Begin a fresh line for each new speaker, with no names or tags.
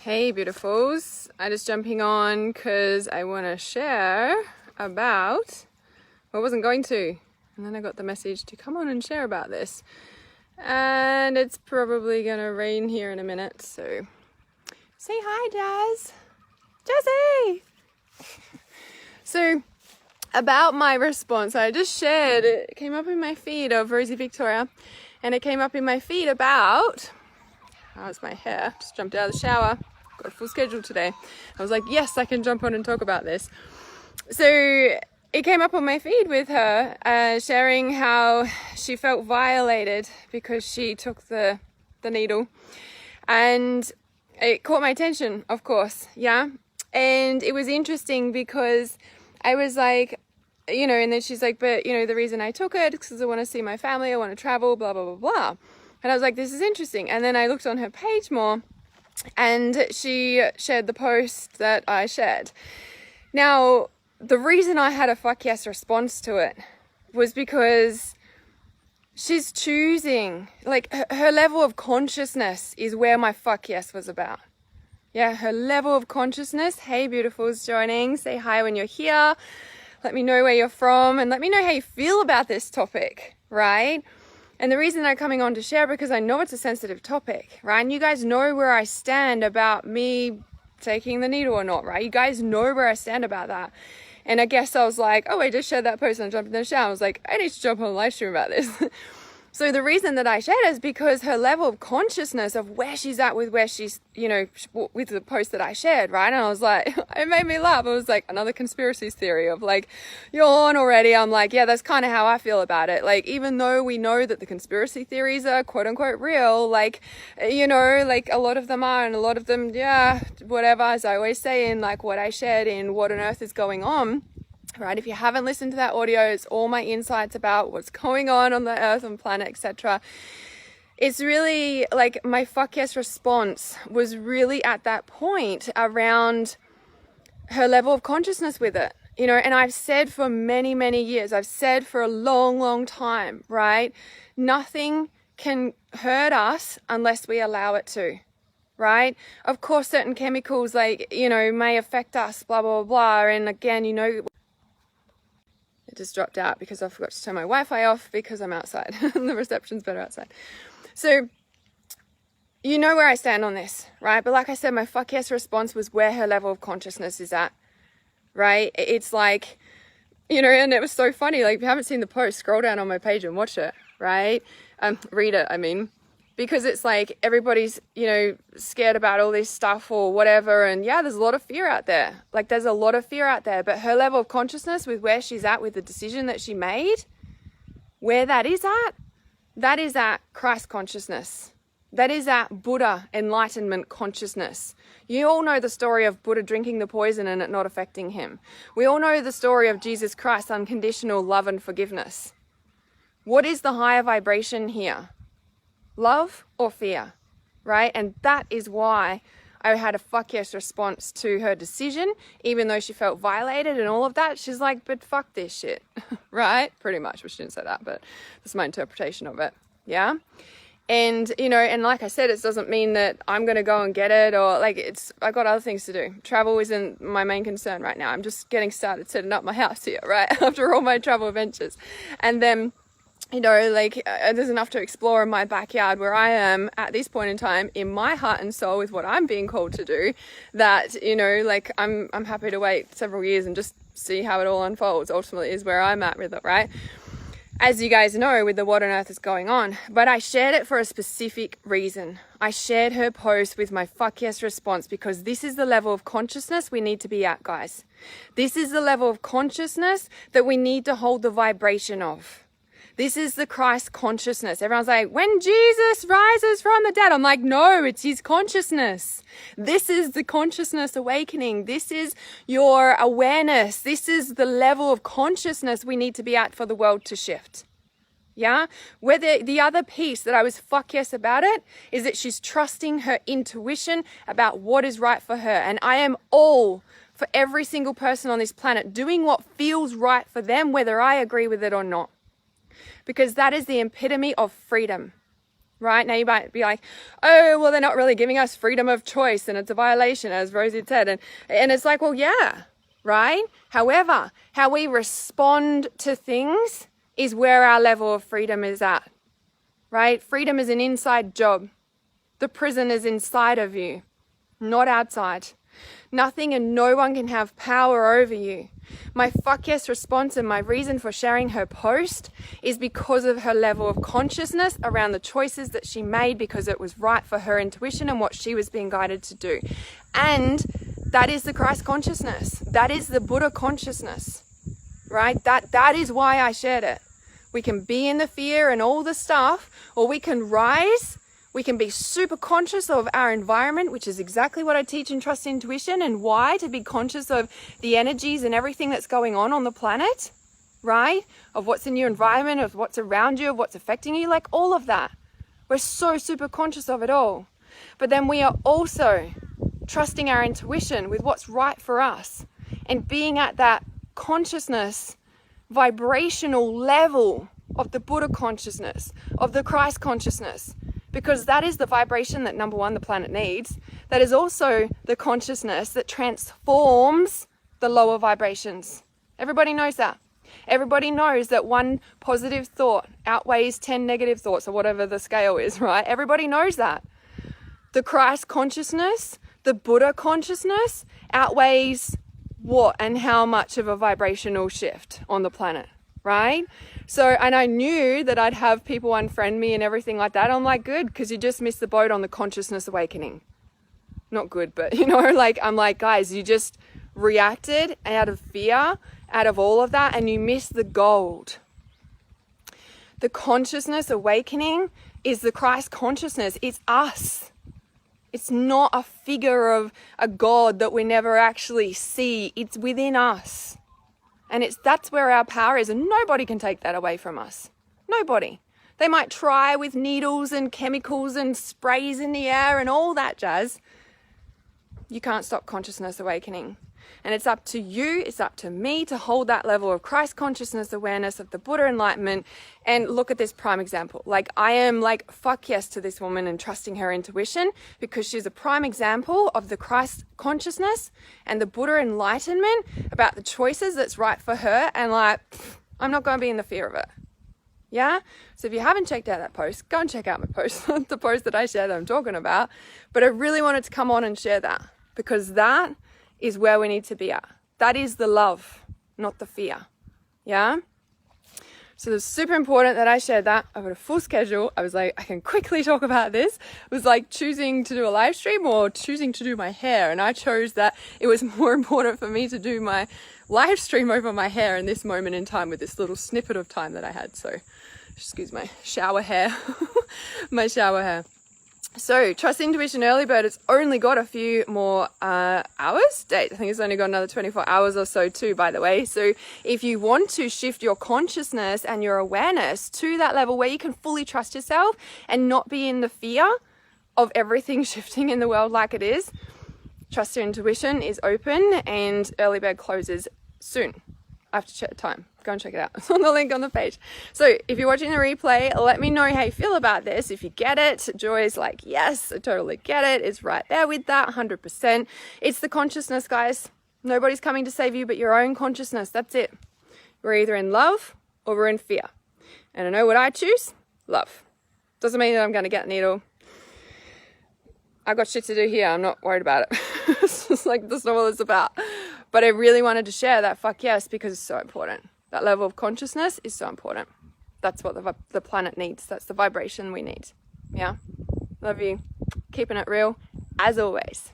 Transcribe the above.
Hey beautifuls, I'm just jumping on because I want to share about, I wasn't going to, and then I got the message to come on and share about this, and it's probably gonna rain here in a minute, so say hi Jazzy! So about my response, I just shared, it came up in my feed of Rosie Victoria, and it came up in my feed about, how's my hair? Just jumped out of the shower. Got a full schedule today. I was like, yes, I can jump on and talk about this. So it came up on my feed with her sharing how she felt violated because she took the needle. And it caught my attention, of course, yeah? And it was interesting because I was like, you know, and then she's like, but, you know, the reason I took it is because I want to see my family, I want to travel, blah, blah, blah, blah. And I was like, this is interesting. And then I looked on her page more, and she shared the post that I shared. Now, the reason I had a fuck yes response to it was because she's choosing, like her level of consciousness is where my fuck yes was about. Yeah, her level of consciousness. Hey, beautifuls joining. Say hi when you're here. Let me know where you're from and let me know how you feel about this topic, right? And the reason I'm coming on to share, because I know it's a sensitive topic, right? And you guys know where I stand about me taking the needle or not, right? You guys know where I stand about that. And I guess I was like, oh, I just shared that post and I jumped in the shower. I was like, I need to jump on a live stream about this. So the reason that I shared is because her level of consciousness of where she's at with where she's, you know, with the post that I shared, right? And I was like, it made me laugh. It was like another conspiracy theory of like, you're on already. I'm like, yeah, that's kind of how I feel about it. Like, even though we know that the conspiracy theories are quote unquote real, like, you know, like a lot of them are, and a lot of them, yeah, whatever, as I always say in like what I shared in What on Earth is Going On. Right, if you haven't listened to that audio, it's all my insights about what's going on the earth and planet, etc. It's really like my fuck yes response was really at that point around her level of consciousness with it, you know. And I've said for many, many years, I've said for a long, long time, right? Nothing can hurt us unless we allow it to. Right? Of course, certain chemicals, like, you know, may affect us, blah, blah, blah. And again, you know, just dropped out because I forgot to turn my Wi-Fi off because I'm outside. The reception's better outside. So you know where I stand on this, right? But like I said, my fuck yes response was where her level of consciousness is at, right? It's like, you know, and it was so funny. Like, if you haven't seen the post, scroll down on my page and watch it, right? Read it, I mean. Because it's like everybody's, you know, scared about all this stuff or whatever. And yeah, there's a lot of fear out there. Like, there's a lot of fear out there. But her level of consciousness with where she's at with the decision that she made, where that is at Christ consciousness. That is at Buddha enlightenment consciousness. You all know the story of Buddha drinking the poison and it not affecting him. We all know the story of Jesus Christ's unconditional love and forgiveness. What is the higher vibration here? Love or fear, right? And that is why I had a fuck yes response to her decision, even though she felt violated and all of that. She's like, but fuck this shit, right? Pretty much. Well, she didn't say that, but that's my interpretation of it, yeah? And, you know, and like I said, it doesn't mean that I'm going to go and get it, or like I got other things to do. Travel isn't my main concern right now. I'm just getting started setting up my house here, right? After all my travel adventures. And then, you know, like there's enough to explore in my backyard where I am at this point in time in my heart and soul with what I'm being called to do, that, you know, like I'm happy to wait several years and just see how it all unfolds. Ultimately is where I'm at with it, right? As you guys know, with the What on Earth is Going On. But I shared it for a specific reason. I shared her post with my fuck yes response because this is the level of consciousness we need to be at, guys. This is the level of consciousness that we need to hold the vibration of. This is the Christ consciousness. Everyone's like, when Jesus rises from the dead. I'm like, no, it's his consciousness. This is the consciousness awakening. This is your awareness. This is the level of consciousness we need to be at for the world to shift. Yeah? Where the other piece that I was fuck yes about it is that she's trusting her intuition about what is right for her. And I am all for every single person on this planet doing what feels right for them, whether I agree with it or not. Because that is the epitome of freedom. right? Now you might be like, oh, well, they're not really giving us freedom of choice and it's a violation, as Rosie said. And it's like, well, yeah, right? However, how we respond to things is where our level of freedom is at, right? Freedom is an inside job. The prison is inside of you, not outside. Nothing and no one can have power over you. My fuck yes response and my reason for sharing her post is because of her level of consciousness around the choices that she made, because it was right for her intuition and what she was being guided to do. And that is the Christ consciousness. That is the Buddha consciousness, right? That is why I shared it. We can be in the fear and all the stuff, or we can rise. We can be super conscious of our environment, which is exactly what I teach in Trust Intuition, and why to be conscious of the energies and everything that's going on the planet, right? Of what's in your environment, of what's around you, of what's affecting you, like all of that. We're so super conscious of it all. But then we are also trusting our intuition with what's right for us and being at that consciousness, vibrational level of the Buddha consciousness, of the Christ consciousness. Because that is the vibration that, number one, the planet needs. That is also the consciousness that transforms the lower vibrations. Everybody knows that. Everybody knows that one positive thought outweighs 10 negative thoughts, or whatever the scale is, right? Everybody knows that. The Christ consciousness, the Buddha consciousness outweighs what and how much of a vibrational shift on the planet, right? So, and I knew that I'd have people unfriend me and everything like that. I'm like, good, because you just missed the boat on the consciousness awakening. Not good, but like, I'm like, guys, you just reacted out of fear, out of all of that, and you missed the gold. The consciousness awakening is the Christ consciousness. It's us. It's not a figure of a God that we never actually see. It's within us. And that's where our power is, and nobody can take that away from us. Nobody. They might try with needles and chemicals and sprays in the air and all that jazz. You can't stop consciousness awakening. And it's up to you, it's up to me to hold that level of Christ consciousness awareness of the Buddha enlightenment. And look at this prime example. Like, I am like, fuck yes to this woman and trusting her intuition, because she's a prime example of the Christ consciousness and the Buddha enlightenment about the choices that's right for her. And like, I'm not going to be in the fear of it. Yeah? So if you haven't checked out that post, go and check out my post, the post that I share that I'm talking about. But I really wanted to come on and share that, because that is where we need to be at. That is the love, not the fear. Yeah? So it's super important that I shared that. I've got a full schedule. I was like, I can quickly talk about this. It was like choosing to do a live stream or choosing to do my hair. And I chose that it was more important for me to do my live stream over my hair in this moment in time, with this little snippet of time that I had. So excuse my shower hair, my shower hair. So Trust Intuition Early Bird, it's only got a few more hours. I think it's only got another 24 hours or so too, by the way. So if you want to shift your consciousness and your awareness to that level where you can fully trust yourself and not be in the fear of everything shifting in the world like it is, Trust Your Intuition is open and Early Bird closes soon. I have to check the time. Go and check it out. It's on the link on the page. So if you're watching the replay, let me know how you feel about this. If you get it, Joy's like, yes, I totally get it. It's right there with that, 100%. It's the consciousness, guys. Nobody's coming to save you but your own consciousness. That's it. We're either in love or we're in fear. And I know what I choose? Love. Doesn't mean that I'm going to get a needle. I've got shit to do here. I'm not worried about it. It's just like, that's not what it's about. But I really wanted to share that fuck yes, because it's so important. That level of consciousness is so important. That's what the planet needs. That's the vibration we need. Yeah. Love you. Keeping it real as always.